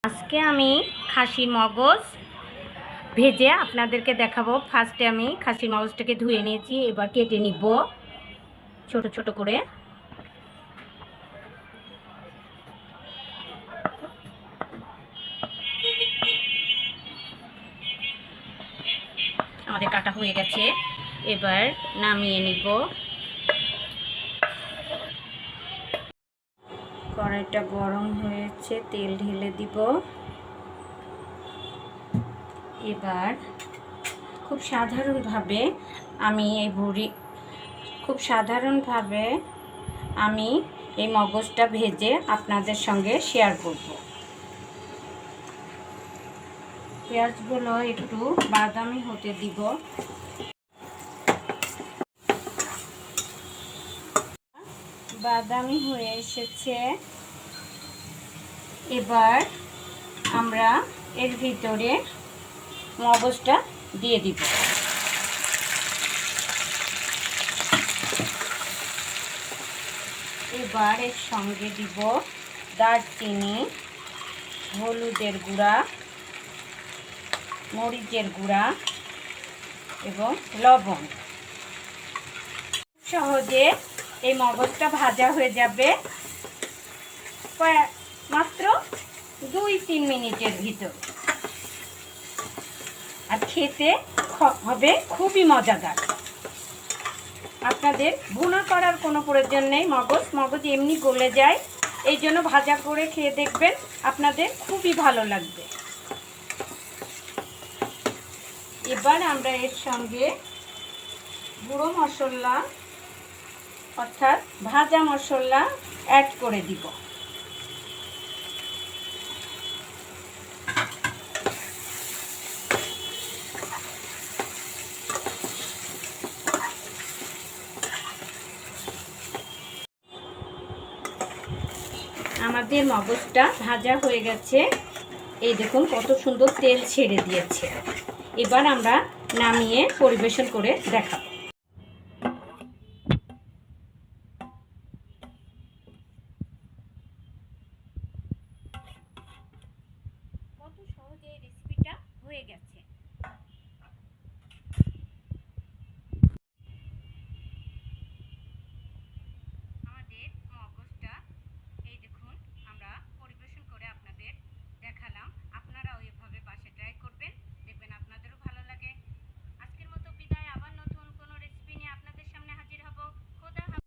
আজকে আমি খাসির মগজ ভেজে আপনাদেরকে দেখাবো। ফার্স্টে আমি খাসির মগজটাকে ধুয়ে নিয়েছি, এবার কেটে নিব ছোট ছোট করে। আমাদের কাটা হয়ে গেছে, এবার নামিয়ে নিব। কড়াইটা গরম হয়েছে, তেল ঢেলে দিব। এবার খুব সাধারণভাবে আমি এই মগজটা ভেজে আপনাদের সঙ্গে শেয়ার করব। পেঁয়াজগুলো একটু বাদামি হতে দিব। বাদামি হয়ে এসেছে, এবার আমরা এর ভিতরে মগজটা দিয়ে দিব। এবার এর সঙ্গে দিব দারচিনি, হলুদের গুঁড়া, মরিচের গুঁড়া এবং লবণ। সহজে এই মগজটা ভাজা হয়ে যাবে মাত্র 2-3 মিনিটের ভিতর, আর খেতে হবে খুবই মজাদার। আপনাদের ভুনা করার কোনো প্রয়োজন নেই, মগজ এমনি গলে যায়। এই জন্য ভাজা করে খেয়ে দেখবেন, আপনাদের খুবই ভালো লাগবে। এবার আমরা এর সঙ্গে গুঁড়ো মশলা অর্থাৎ ভাজা মশলা অ্যাড করে দিব। আমাদের মগজটা ভাজা হয়ে গেছে, এই দেখুন কত সুন্দর তেল ছেড়ে দিয়েছে। এবার আমরা নামিয়ে পরিবেশন করে দেখাবো। কত সহজে এই রেসিপিটা হয়ে গেছে।